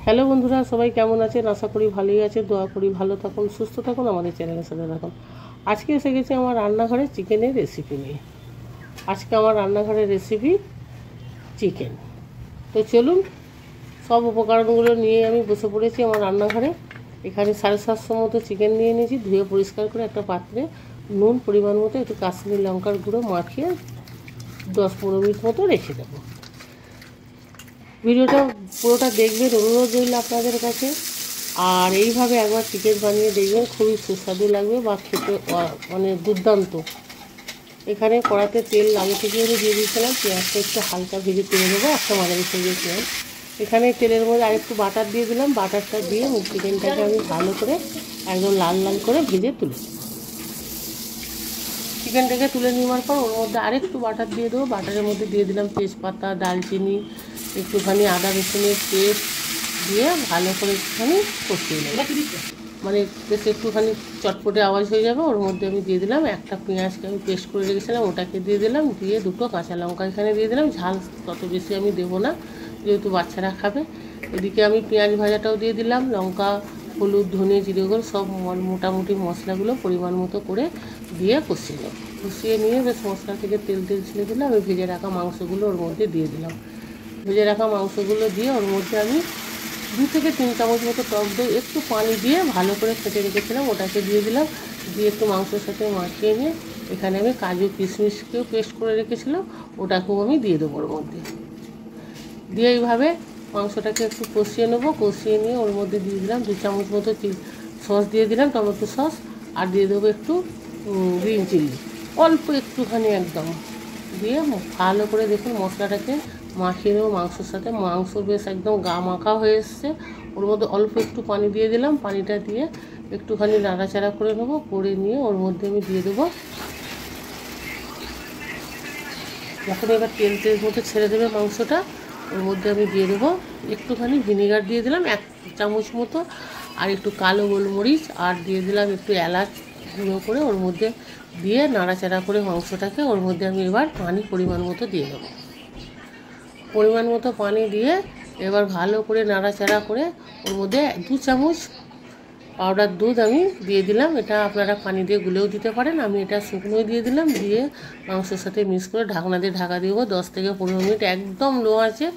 Hello বন্ধুরা, সবাই কেমন আছেন? আশা করি ভালোই আছে। দোয়া করি ভালো থাকুন, সুস্থ থাকুন, আমাদের চ্যানেলের সাথে থাকুন। আজকে এসে গেছি আমার রান্নাঘরে চিকেনের রেসিপি নিয়ে। আজকে আমার রান্নাঘরের রেসিপি চিকেন। তো চলুন, সব উপকরণগুলো নিয়ে আমি বসে পড়েছি আমার রান্নাঘরে। এখানে 750 মতো চিকেন নিয়ে নিয়েছি, ধুয়ে পরিষ্কার করে একটা পাত্রে নুন পরিমাণ মতো, একটু কাশ্মীরি লঙ্কার গুঁড়ো মাখিয়ে 10-15 মিনিট মতো রেখে দেবো। ভিডিওটা পুরোটা দেখবেন, অনুরোধ রইল আপনাদের কাছে। আর এইভাবে একবার চিকেন বানিয়ে দেখবেন, খুবই সুস্বাদু লাগবে বা খেতে মানে দুর্দান্ত। এখানে কড়াতে তেল আগে থেকে আমি দিয়ে দিয়েছিলাম, পেঁয়াজটা একটু হালকা ভেজে তুলে নেবো, একটা মাঝারি সাইজের পেঁয়াজ। এখানে তেলের মধ্যে আরেকটু বাটার দিয়ে দিলাম, বাটারটা দিয়ে চিকেনটাকে আমি ভালো করে একদম লাল লাল করে ভেজে তুলে চিকেনটাকে তুলে নেওয়ার পর ওর মধ্যে আরেকটু বাটার দিয়ে দেবো। বাটারের মধ্যে দিয়ে দিলাম তেজপাতা, দালচিনি, একটুখানি আদা রসুনের পেস্ট দিয়ে ভালো করে একটুখানি কষিয়ে নেব, মানে বেশ একটুখানি চটপটে আওয়াজ হয়ে যাবে। ওর মধ্যে আমি দিয়ে দিলাম একটা পেঁয়াজকে আমি পেস্ট করে রেখেছিলাম, ওটাকে দিয়ে দিলাম, দিয়ে দুটো কাঁচা লঙ্কা এখানে দিয়ে দিলাম। ঝাল তত বেশি আমি দেবো না, যেহেতু বাচ্চারা খাবে। এদিকে আমি পেঁয়াজ ভাজাটাও দিয়ে দিলাম, লঙ্কা, হলুদ, ধনে, জিরে গুঁড়ো সব মোটামুটি মশলাগুলো পরিমাণ মতো করে দিয়ে কষিয়ে নেব। কষিয়ে নিয়ে বেশ মশলা থেকে তেল ছেড়ে দিলাম। আমি ভেজে রাখা মাংসগুলো ওর মধ্যে দিয়ে দিলাম। ভেজে রাখা মাংসগুলো দিয়ে ওর মধ্যে আমি 2 থেকে 3 চামচ মতো টক দই একটু পানি দিয়ে ভালো করে ফেটে রেখেছিলাম, ওটাকে দিয়ে দিলাম। দিয়ে একটু মাংসের সাথে মাখিয়ে নিয়ে এখানে আমি কাজু কিশমিশকেও পেস্ট করে রেখেছিলাম, ওটাকেও আমি দিয়ে দেবো ওর মধ্যে। দিয়ে এইভাবে মাংসটাকে একটু কষিয়ে নেবো। কষিয়ে নিয়ে ওর মধ্যে দিয়ে দিলাম 2 চামচ মতো সস দিয়ে দিলাম, টমেটো সস। আর দিয়ে দেবো একটু গ্রিন চিলি, অল্প একটুখানি একদম দিয়ে ভালো করে দেখুন মশলাটাকে মাখিয়ে নেবো মাংসের সাথে। মাংস বেশ একদম গা মাখা হয়ে এসছে। ওর মধ্যে অল্প একটু পানি দিয়ে দিলাম, পানিটা দিয়ে একটুখানি নাড়াচাড়া করে নেবো। করে নিয়ে ওর মধ্যে আমি দিয়ে দেবো, যখন এবার তেল মতো ছেড়ে দেবে মাংসটা, ওর মধ্যে আমি দিয়ে দেবো একটুখানি ভিনেগার দিয়ে দিলাম 1 চামচ মতো, আর একটু কালো গোলমরিচ, আর দিয়ে দিলাম একটু এলাচ গুঁড়ো করে ওর মধ্যে দিয়ে নাড়াচাড়া করে মাংসটাকে ওর মধ্যে আমি এবার পানি পরিমাণ মতো দিয়ে দেবো। পরিমাণ মতো পানি দিয়ে এবার ভালো করে নাড়াচাড়া করে ওর মধ্যে 2 চামচ পাউডার দুধ আমি দিয়ে দিলাম। এটা আপনারা পানি দিয়ে গুলেও দিতে পারেন, আমি এটা শুকনোই দিয়ে দিলাম। দিয়ে মাংসের সাথে মিক্স করে ঢাকনা দিয়ে ঢাকা দেবো 10 থেকে 15 মিনিট, একদম লো আছে।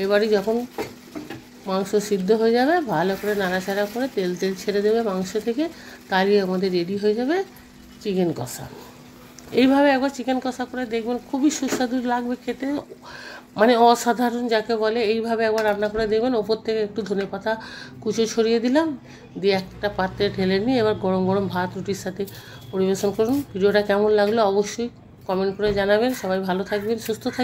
এবারে যখন মাংস সিদ্ধ হয়ে যাবে, ভালো করে নাড়াচাড়া করে তেল ছেড়ে দেবে মাংস থেকে, তাহলে আমাদের রেডি হয়ে যাবে চিকেন কষা। এইভাবে একবার চিকেন কষা করে দেখবেন, খুবই সুস্বাদু লাগবে খেতে, মানে অসাধারণ যাকে বলে। এইভাবে একবার রান্না করে দেখবেন। ওপর থেকে একটু ধনেপাতা কুচো ছড়িয়ে দিলাম, দিয়ে একটা পাত্রে ঢেলে নিয়ে এবার গরম গরম ভাত রুটির সাথে পরিবেশন করুন। ভিডিওটা কেমন লাগলো অবশ্যই কমেন্ট করে জানাবেন। সবাই ভালো থাকবেন, সুস্থ থাকবেন।